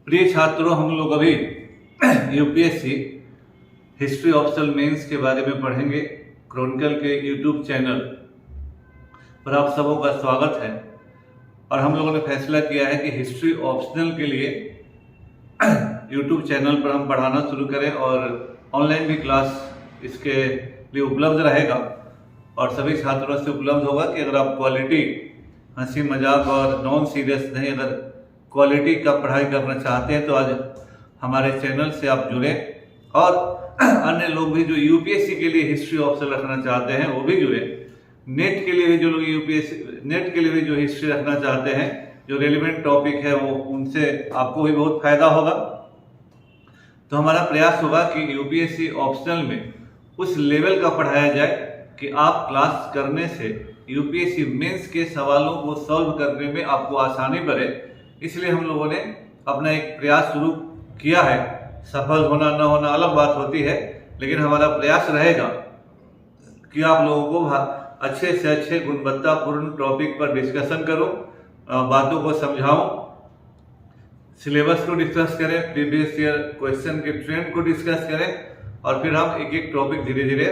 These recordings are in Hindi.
प्रिय छात्रों, हम लोग अभी यूपीएससी हिस्ट्री ऑप्शनल मेंस के बारे में पढ़ेंगे। क्रॉनिकल के यूट्यूब चैनल पर आप सबों का स्वागत है। और हम लोगों ने फैसला किया है कि हिस्ट्री ऑप्शनल के लिए यूट्यूब चैनल पर हम पढ़ाना शुरू करें और ऑनलाइन भी क्लास इसके लिए उपलब्ध रहेगा और सभी छात्रों से उपलब्ध होगा कि अगर आप क्वालिटी हंसी मजाक और नॉन सीरियस नहीं, अगर क्वालिटी का पढ़ाई करना चाहते हैं तो आज हमारे चैनल से आप जुड़ें। और अन्य लोग भी जो यूपीएससी के लिए हिस्ट्री ऑप्शन रखना चाहते हैं वो भी जुड़े। नेट के लिए भी जो लोग नेट के लिए भी जो हिस्ट्री रखना चाहते हैं, जो रेलिवेंट टॉपिक है वो उनसे आपको भी बहुत फायदा होगा। तो हमारा प्रयास होगा कि यूपीएससी ऑप्शनल में उस लेवल का पढ़ाया जाए कि आप क्लास करने से यूपीएससी मेंस के सवालों को सॉल्व करने में आपको आसानी पड़े। इसलिए हम लोगों ने अपना एक प्रयास शुरू किया है। सफल होना न होना अलग बात होती है, लेकिन हमारा प्रयास रहेगा कि आप लोगों को अच्छे से अच्छे गुणवत्तापूर्ण टॉपिक पर डिस्कशन करो, बातों को समझाऊं, सिलेबस को डिस्कस करें, प्रीवियस ईयर क्वेश्चन के ट्रेंड को डिस्कस करें और फिर हम एक एक टॉपिक धीरे धीरे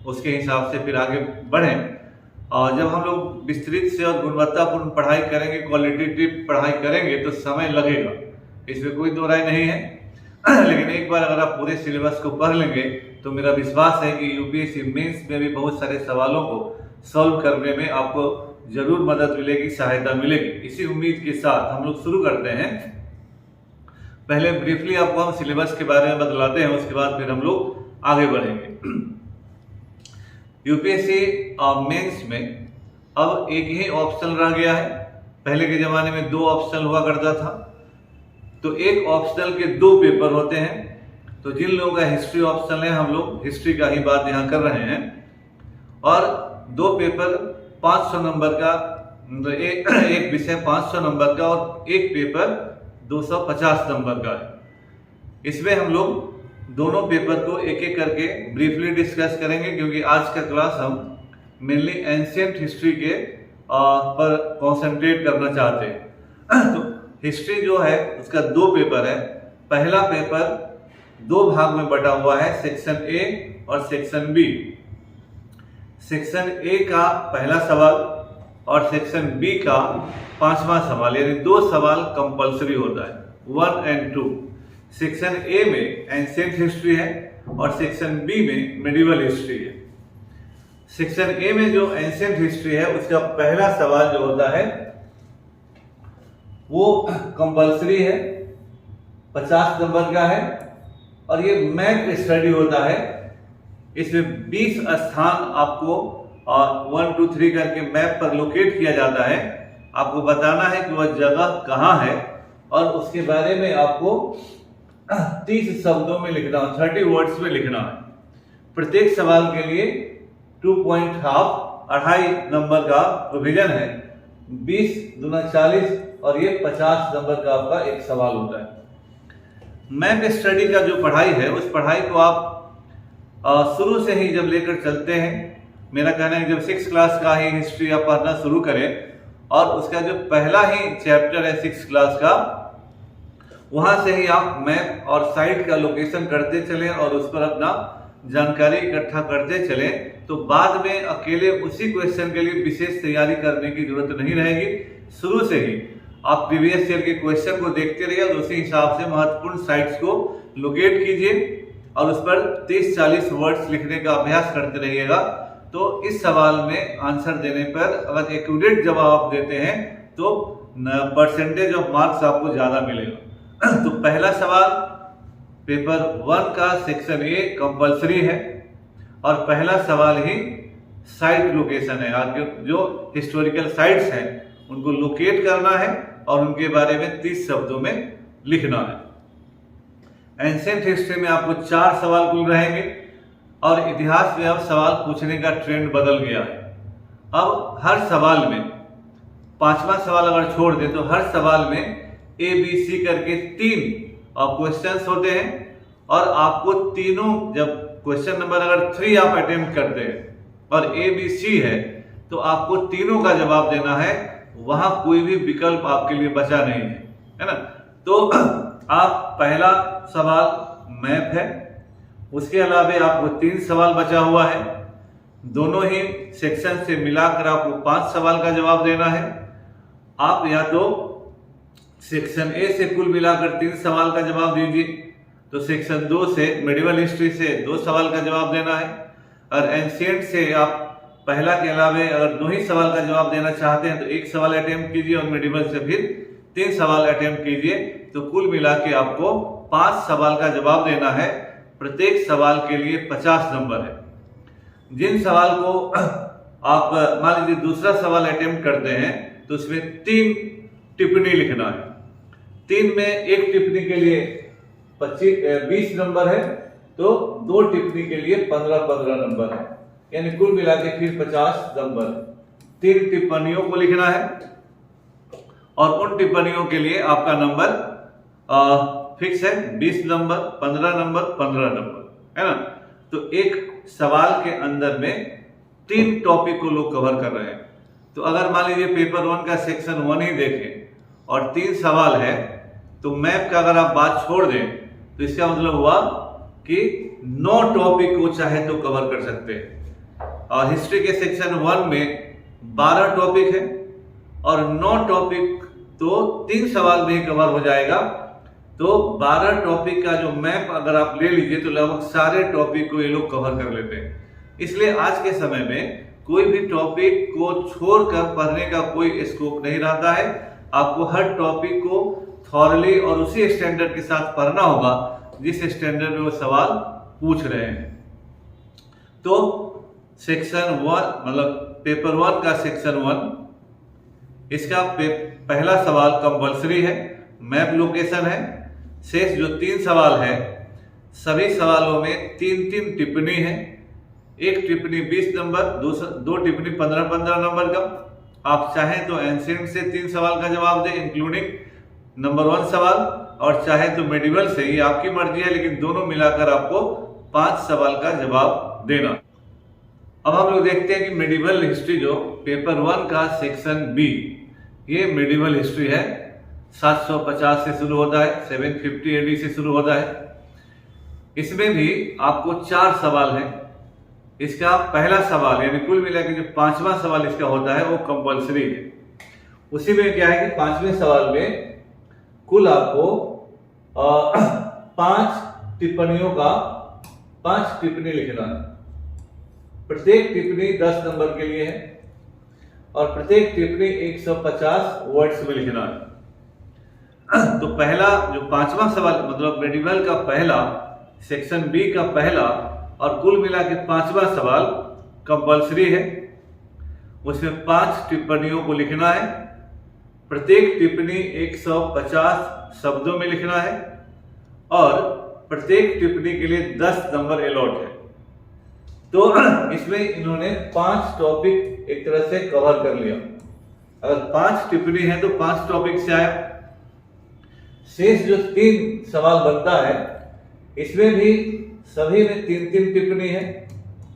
उसके हिसाब से फिर आगे बढ़ें। और जब हम लोग विस्तृत से और गुणवत्तापूर्ण पढ़ाई करेंगे, क्वालिटेटिव पढ़ाई करेंगे तो समय लगेगा, इसमें कोई दो राय नहीं है। लेकिन एक बार अगर आप पूरे सिलेबस को पढ़ लेंगे तो मेरा विश्वास है कि यूपीएससी मेंस में भी बहुत सारे सवालों को सॉल्व करने में आपको जरूर मदद मिलेगी, सहायता मिलेगी। इसी उम्मीद के साथ हम लोग शुरू करते हैं। पहले ब्रीफली आपको हम सिलेबस के बारे में बतलाते हैं, उसके बाद फिर हम लोग आगे बढ़ेंगे। यूपीएससी मेंस में अब एक ही ऑप्शन रह गया है। पहले के जमाने में 2 ऑप्शन हुआ करता था, तो एक ऑप्शनल के 2 पेपर होते हैं। तो जिन लोगों का हिस्ट्री ऑप्शनल है, हम लोग हिस्ट्री का ही बात यहाँ कर रहे हैं। और 2 पेपर 500 नंबर का, एक विषय 500 नंबर का और एक पेपर 250 नंबर का है। इसमें हम लोग दोनों पेपर को एक एक करके ब्रीफली डिस्कस करेंगे, क्योंकि आज का क्लास हम मेनली एंशिएंट हिस्ट्री के पर कंसंट्रेट करना चाहते हैं। तो हिस्ट्री जो है उसका 2 पेपर है। पहला पेपर 2 भाग में बटा हुआ है, सेक्शन ए और सेक्शन बी। सेक्शन ए का पहला सवाल और सेक्शन बी का 5वां सवाल, यानी 2 सवाल कंपलसरी होता है, 1 और 2। सेक्शन ए में एंशिएंट हिस्ट्री है और सेक्शन बी में मेडिवल हिस्ट्री है। सेक्शन ए में जो एंशिएंट हिस्ट्री है उसका पहला सवाल जो होता है वो कंपलसरी है, 50 नंबर का है और ये मैप स्टडी होता है। इसमें 20 स्थान आपको 1, 2, 3 करके मैप पर लोकेट किया जाता है। आपको बताना है कि वह जगह कहाँ है और उसके बारे में आपको 30 शब्दों में लिखना, 30 वर्ड्स में लिखना है। प्रत्येक सवाल के लिए 2.5 नंबर का प्रोविजन है। 20 दूना 40 और ये 50 नंबर का आपका एक सवाल होता है। मैप स्टडी का जो पढ़ाई है उस पढ़ाई को आप शुरू से ही जब लेकर चलते हैं, मेरा कहना है जब 6 क्लास का ही हिस्ट्री आप पढ़ना शुरू करें और उसका जो पहला ही चैप्टर है 6 क्लास का, वहां से ही आप मैप और साइट का लोकेशन करते चलें और उस पर अपना जानकारी इकट्ठा करते चलें, तो बाद में अकेले उसी क्वेश्चन के लिए विशेष तैयारी करने की जरूरत नहीं रहेगी। शुरू से ही आप प्रीवियस ईयर के क्वेश्चन को देखते रहिए और उसी हिसाब से महत्वपूर्ण साइट्स को लोकेट कीजिए और उस पर 30-40 वर्ड्स लिखने का अभ्यास करते रहिएगा। तो इस सवाल में आंसर देने पर अगर एक्यूरेट जवाब आप देते हैं तो परसेंटेज ऑफ मार्क्स आपको ज्यादा मिलेगा। तो पहला सवाल पेपर 1 का सेक्शन ए कंपलसरी है और पहला सवाल ही साइट लोकेशन है। आगे जो हिस्टोरिकल साइट्स हैं उनको लोकेट करना है और उनके बारे में 30 शब्दों में लिखना है। एंशिएंट हिस्ट्री में आपको 4 सवाल कुल रहेंगे और इतिहास में अब सवाल पूछने का ट्रेंड बदल गया है। अब हर सवाल में 5वां सवाल अगर छोड़ दे तो हर सवाल में ABC करके 3 क्वेश्चंस होते हैं और आपको तीनों, जब क्वेश्चन नंबर अगर 3 आप अटेम्प्ट करते हैं और ABC है तो आपको तीनों का जवाब देना है। वहां कोई भी विकल्प आपके लिए बचा नहीं है, है ना। तो आप पहला सवाल मैप है, उसके अलावा आपको 3 सवाल बचा हुआ है। दोनों ही सेक्शन से मिलाकर आपको 5 सवाल का जवाब देना है। आप या तो सेक्शन ए से कुल मिलाकर 3 सवाल का जवाब दीजिए, तो सेक्शन 2 से मेडिवल हिस्ट्री से 2 सवाल का जवाब देना है। और एंशिएंट से आप पहला के अलावे अगर 2 ही सवाल का जवाब देना चाहते हैं तो 1 सवाल अटेम्प्ट कीजिए और मेडिवल से फिर 3 सवाल अटेम्प्ट कीजिए। तो कुल मिला के आपको 5 सवाल का जवाब देना है। प्रत्येक सवाल के लिए 50 नंबर है। जिन सवाल को आप मान लीजिए दूसरा सवाल अटेम्प्ट करते हैं तो उसमें 3 टिप्पणी लिखना है। 3 में एक टिप्पणी के लिए 20 नंबर है, तो 2 टिप्पणी के लिए 15 नंबर है, यानी कुल मिला के फिर 50 नंबर। 3 टिप्पणियों को लिखना है और उन टिप्पणियों के लिए आपका नंबर फिक्स है, 20 नंबर, 15 नंबर, 15 नंबर, है ना। तो एक सवाल के अंदर में 3 टॉपिक को लोग कवर कर रहे हैं। तो अगर मान लीजिए पेपर 1 का सेक्शन 1 ही देखें और 3 सवाल है, तो मैप का अगर आप बात छोड़ दें तो इसका मतलब हुआ कि 9 टॉपिक को चाहे तो कवर कर सकते हैं। और हिस्ट्री के सेक्शन 1 में 12 टॉपिक है और 9 टॉपिक तो 3 सवाल में ही कवर हो जाएगा। तो 12 टॉपिक का जो मैप अगर आप ले लीजिए तो लगभग सारे टॉपिक को ये लोग कवर कर लेते हैं। इसलिए आज के समय में कोई भी टॉपिक को छोड़कर पढ़ने का कोई स्कोप नहीं रहता है। आपको हर टॉपिक को थॉरली और उसी स्टैंडर्ड के साथ पढ़ना होगा जिस स्टैंडर्ड में वो सवाल पूछ रहे हैं। तो सेक्शन 1 मतलब पेपर 1 का सेक्शन 1, इसका पहला सवाल कंपल्सरी है, मैप लोकेशन है। शेष जो 3 सवाल है सभी सवालों में 3 टिप्पणी है। एक टिप्पणी 20 नंबर, 2 टिप्पणी 15 नंबर का। आप चाहें तो एंशिएंट से 3 सवाल का जवाब दें इंक्लूडिंग नंबर 1 सवाल, और चाहे तो मेडिवल से, ही आपकी मर्जी है, लेकिन दोनों मिलाकर आपको 5 सवाल का जवाब देना। अब हम लोग देखते हैं कि मेडिवल हिस्ट्री जो पेपर 1 का सेक्शन बी, ये मेडिवल हिस्ट्री है। 750 से शुरू होता है, 750 AD से शुरू होता है। इसमें भी आपको 4 सवाल हैं। इसका पहला सवाल यानी कुल मिला के जो 5वां सवाल इसका होता है वो कंपल्सरी है। उसी में क्या है कि 5वें सवाल में कुल आपको 5 टिप्पणियों का 5 टिप्पणी लिखना है। प्रत्येक टिप्पणी 10 नंबर के लिए है और प्रत्येक टिप्पणी 150 वर्ड्स में लिखना है। तो पहला जो 5वां सवाल मतलब मेडिवल का पहला, सेक्शन बी का पहला और कुल मिला के 5वां सवाल कंपल्सरी है। उसमें 5 टिप्पणियों को लिखना है। प्रत्येक टिप्पणी 150 शब्दों में लिखना है और प्रत्येक टिप्पणी के लिए 10 नंबर अलॉट है। तो इसमें इन्होंने 5 टॉपिक एक तरह से कवर कर लिया। अगर 5 टिप्पणी है तो 5 टॉपिक से आया। शेष जो 3 सवाल बनता है इसमें भी सभी में 3 टिप्पणी है,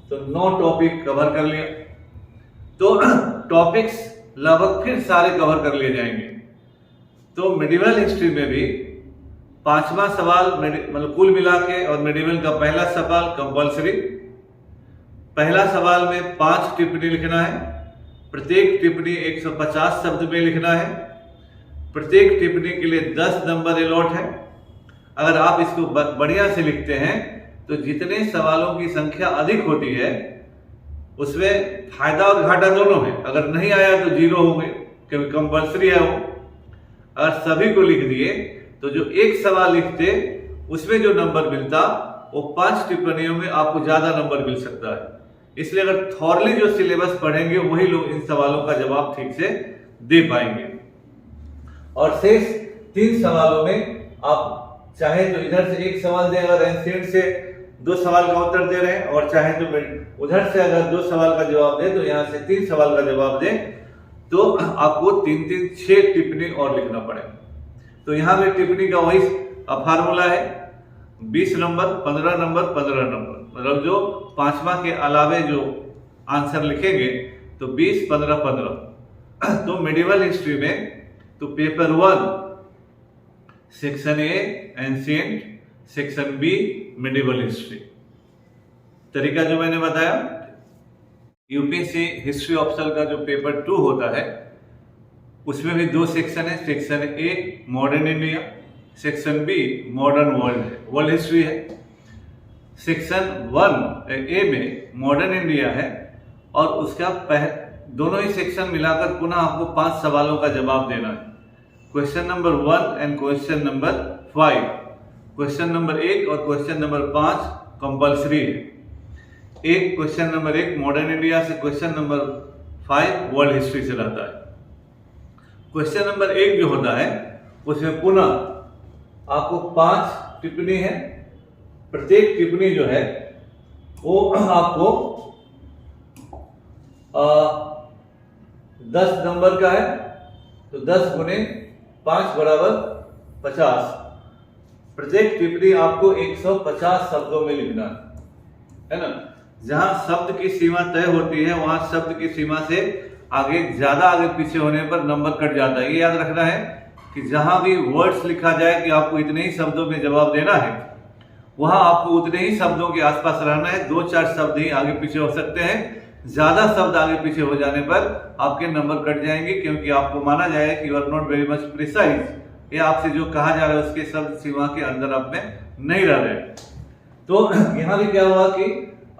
तो 9 टॉपिक कवर कर लिया। तो टॉपिक्स लगभग फिर सारे कवर कर लिए जाएंगे। तो मेडिवल हिस्ट्री में भी 5वां सवाल मतलब कुल मिला के और मेडिवल का पहला सवाल कंपल्सरी। पहला सवाल में 5 टिप्पणी लिखना है। प्रत्येक टिप्पणी 150 शब्द में लिखना है। प्रत्येक टिप्पणी के लिए 10 नंबर अलॉट है। अगर आप इसको बढ़िया से लिखते हैं तो जितने सवालों की संख्या अधिक होती है उसमें फायदा और घाटा दोनों है। अगर नहीं आया तो 0 हो गए क्योंकि कंपल्सरी है वो। अगर सभी को लिख दिए तो जो एक सवाल लिखते उसमें जो नंबर मिलता वो 5 टिप्पणियों में आपको ज्यादा नंबर मिल सकता है। इसलिए अगर थॉरली जो सिलेबस पढ़ेंगे वही लोग इन सवालों का जवाब ठीक से दे पाएंगे। और शेष 3 सवालों में आप चाहे तो इधर से 1 सवाल दें, अगर एंशिएंट से 2 सवाल का उत्तर दे रहे हैं, और चाहे तो उधर से अगर 2 सवाल का जवाब दें तो यहाँ से 3 सवाल का जवाब दें, तो आपको 3 6 टिप्पणी और लिखना पड़ेगा। तो यहाँ पे टिप्पणी का वही फार्मूला है, 20 नंबर, 15 नंबर, 15 नंबर, मतलब जो 5वां के अलावे जो आंसर लिखेंगे तो 20, 15, 15। तो मेडिवल हिस्ट्री में तो paper 1 section A ancient, section B medieval history. तरीका जो मैंने बताया, यूपीएससी हिस्ट्री ऑप्शनल का जो पेपर 2 होता है उसमें भी 2 सेक्शन है। Section A modern India, section B modern world है, वर्ल्ड हिस्ट्री है। सेक्शन 1 ए में मॉडर्न इंडिया है और उसका दोनों ही सेक्शन मिलाकर पुनः आपको 5 सवालों का जवाब देना है। Question number 1 and question number 5, question number 1 और क्वेश्चन नंबर 5 कंपल्सरी है। एक क्वेश्चन नंबर 1 मॉडर्न इंडिया से, क्वेश्चन नंबर 5 वर्ल्ड हिस्ट्री से रहता है। क्वेश्चन नंबर 1 जो होता है उसमें पुनः आपको 5 टिप्पणी है। प्रत्येक टिप्पणी जो है वो आपको 10 नंबर का है, तो 10 गुने 5 बराबर 50। प्रत्येक टिप्पणी आपको 150 शब्दों में लिखना है ना। जहां शब्द की सीमा तय होती है वहां शब्द की सीमा से ज्यादा आगे पीछे होने पर नंबर कट जाता है। ये याद रखना है कि जहां भी वर्ड्स लिखा जाए कि आपको इतने ही शब्दों में जवाब देना है, वहां आपको उतने ही शब्दों के आसपास रहना है। 2-4 शब्द ही आगे पीछे हो सकते हैं, ज्यादा शब्द आगे पीछे हो जाने पर आपके नंबर कट जाएंगे, क्योंकि आपको माना जाएगा कि you are not very much precise. ये आपसे जो कहा जा रहा है उसके शब्द सीमा के अंदर आप में नहीं रह रहे। तो यहाँ भी क्या हुआ कि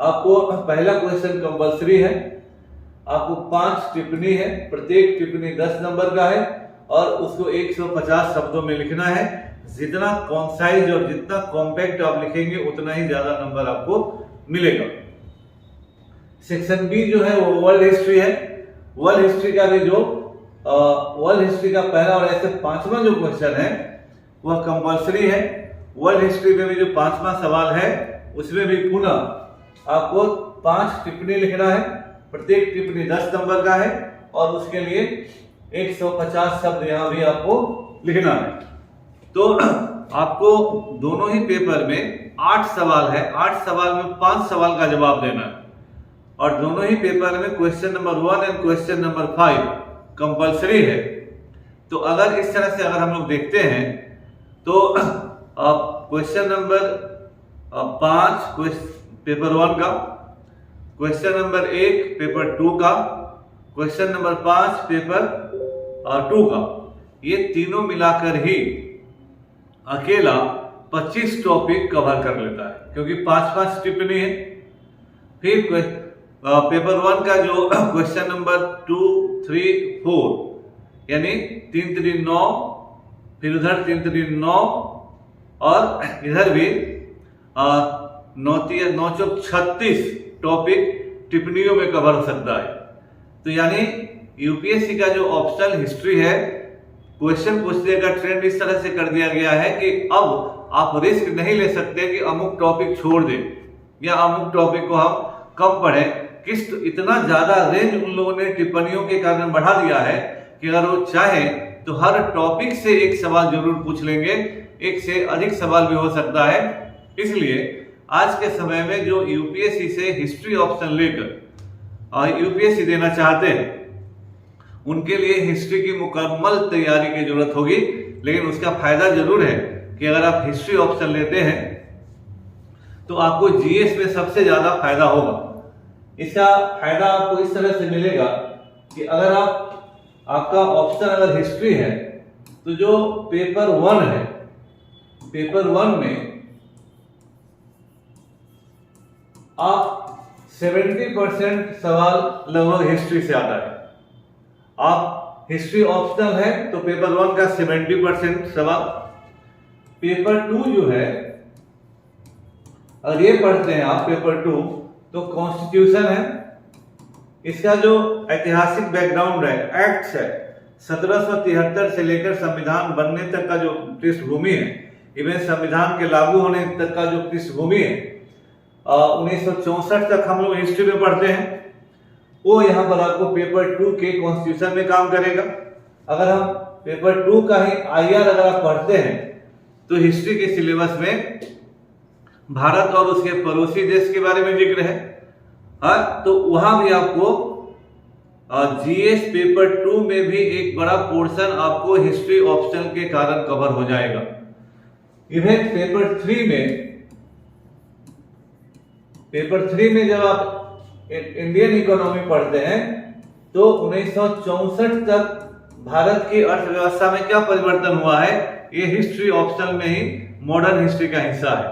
आपको पहला क्वेश्चन कंपल्सरी है, आपको 5 टिप्पणी है, प्रत्येक टिप्पणी 10 नंबर का है और उसको 150 शब्दों में लिखना है। जितना कॉन्साइज और जितना कॉम्पैक्ट आप लिखेंगे उतना ही ज्यादा नंबर आपको मिलेगा। सेक्शन बी जो है वो वर्ल्ड हिस्ट्री है। वर्ल्ड हिस्ट्री का भी जो वर्ल्ड हिस्ट्री का पहला और ऐसे 5वां जो क्वेश्चन है वह कंपल्सरी है। वर्ल्ड हिस्ट्री में भी जो 5वां सवाल है उसमें भी पुनः आपको 5 टिप्पणी लिखना है। प्रत्येक टिप्पणी 10 नंबर का है और उसके लिए 150 शब्द यहां भी आपको लिखना है। तो आपको दोनों ही पेपर में 8 सवाल है, 8 सवाल में 5 सवाल का जवाब देना है और दोनों ही पेपर में question number 1 and question number 5 compulsory है। तो अगर इस तरह से अगर हम लोग देखते हैं तो क्वेश्चन नंबर 5 पेपर 1 का, क्वेश्चन नंबर 1 पेपर 2 का, क्वेश्चन नंबर 5 पेपर 2 का, ये तीनों मिलाकर ही अकेला 25 टॉपिक कवर कर लेता है, क्योंकि 5-5 टिप्पणी है। फिर पेपर 1 का जो क्वेश्चन नंबर 2, 3, 4 यानी 3 3 9, फिर उधर 3 3 9 और इधर भी 9 चौक 36 टॉपिक टिप्पणियों में कवर हो सकता है। तो यानी यूपीएससी का जो ऑप्शनल हिस्ट्री है, क्वेश्चन पूछने का ट्रेंड इस तरह से कर दिया गया है कि अब आप रिस्क नहीं ले सकते कि अमुक टॉपिक छोड़ दें या अमुक टॉपिक को हम कम पढ़ें। किस इतना ज्यादा रेंज उन लोगों ने टिप्पणियों के कारण बढ़ा दिया है कि अगर वो चाहे तो हर टॉपिक से एक सवाल जरूर पूछ लेंगे, एक से अधिक सवाल भी हो सकता है। इसलिए आज के समय में जो यूपीएससी से हिस्ट्री ऑप्शन लेकर यूपीएससी देना चाहते हैं उनके लिए हिस्ट्री की मुकम्मल तैयारी की जरूरत होगी। लेकिन उसका फायदा जरूर है कि अगर आप हिस्ट्री ऑप्शन लेते हैं तो आपको जीएस में सबसे ज्यादा फायदा होगा। इसका फायदा आपको इस तरह से मिलेगा कि अगर आपका ऑप्शन अगर हिस्ट्री है तो जो पेपर 1 है, पेपर 1 में आप 70% सवाल लगभग हिस्ट्री से आता है। आप हिस्ट्री ऑप्शनल है तो पेपर 1 का 70% सवाल। पेपर 2 जो है अगर ये पढ़ते हैं आप पेपर 2 तो कॉन्स्टिट्यूशन है, इसका जो ऐतिहासिक बैकग्राउंड है, एक्ट्स है, 1773 से लेकर संविधान बनने तक का जो पृष्ठभूमि है, इवन संविधान के लागू होने तक का जो पृष्ठभूमि है, 1964 तक हम लोग हिस्ट्री में पढ़ते हैं, वो यहाँ पर आपको पेपर 2 के कॉन्स्टिट्यूशन में काम करेगा। अगर हम पेपर 2 का ही आईआर अगर आप पढ़ते हैं तो हिस्ट्री के सिलेबस में भारत और उसके पड़ोसी देश के बारे में जिक्र है। हाँ, तो वहां भी आपको जीएस पेपर 2 में भी एक बड़ा पोर्शन आपको हिस्ट्री ऑप्शन के कारण कवर हो जाएगा। इवन पेपर थ्री में जब आप इंडियन इकोनॉमी पढ़ते हैं तो 1964 तक भारत की अर्थव्यवस्था में क्या परिवर्तन हुआ है, ये हिस्ट्री ऑप्शनल में ही मॉडर्न हिस्ट्री का हिस्सा है।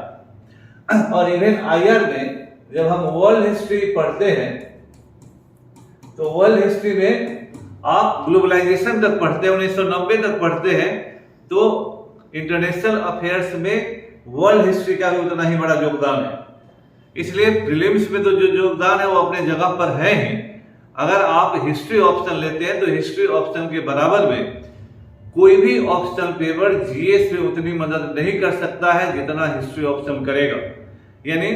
और इवन आईआर में जब हम वर्ल्ड हिस्ट्री पढ़ते हैं तो वर्ल्ड हिस्ट्री में आप ग्लोबलाइजेशन तक पढ़ते हैं, 1990 तक पढ़ते हैं, तो इंटरनेशनल अफेयर्स में वर्ल्ड हिस्ट्री का भी उतना ही बड़ा योगदान है। इसलिए प्रीलिम्स में तो जो योगदान है वो अपने जगह पर है ही। अगर आप हिस्ट्री ऑप्शन लेते हैं तो हिस्ट्री ऑप्शन के बराबर में कोई भी ऑप्शनल पेपर जीएस में उतनी मदद नहीं कर सकता है जितना हिस्ट्री ऑप्शन करेगा। यानी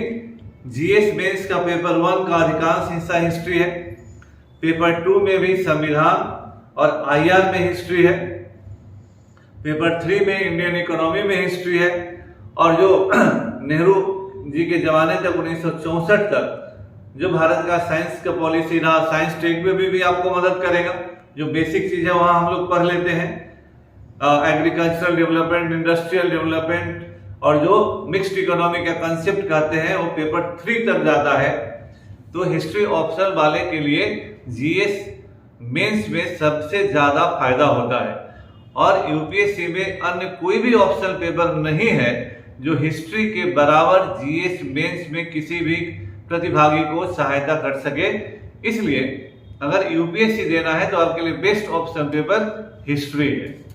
जीएस मेंस का पेपर 1 का अधिकांश हिस्सा हिस्ट्री है, पेपर 2 में भी संविधान और आईआर में हिस्ट्री है, पेपर 3 में इंडियन इकोनॉमी में हिस्ट्री है, और जो नेहरू जी के जमाने तक 1964 तक जो भारत का साइंस का पॉलिसी रहा, साइंस टेक में भी आपको मदद करेगा। जो बेसिक चीज है वहां हम लोग पढ़ लेते हैं, एग्रीकल्चरल डेवलपमेंट, इंडस्ट्रियल डेवलपमेंट, और जो मिक्स्ड इकोनॉमी का कंसेप्ट कहते हैं वो पेपर 3 तक जाता है। तो हिस्ट्री ऑप्शनल वाले के लिए जीएस मेंस में सबसे ज्यादा फायदा होता है, और यूपीएससी में अन्य कोई भी ऑप्शनल पेपर नहीं है जो हिस्ट्री के बराबर जीएस मेंस में किसी भी प्रतिभागी को सहायता कर सके। इसलिए अगर यूपीएससी देना है तो आपके लिए बेस्ट ऑप्शन पेपर हिस्ट्री है।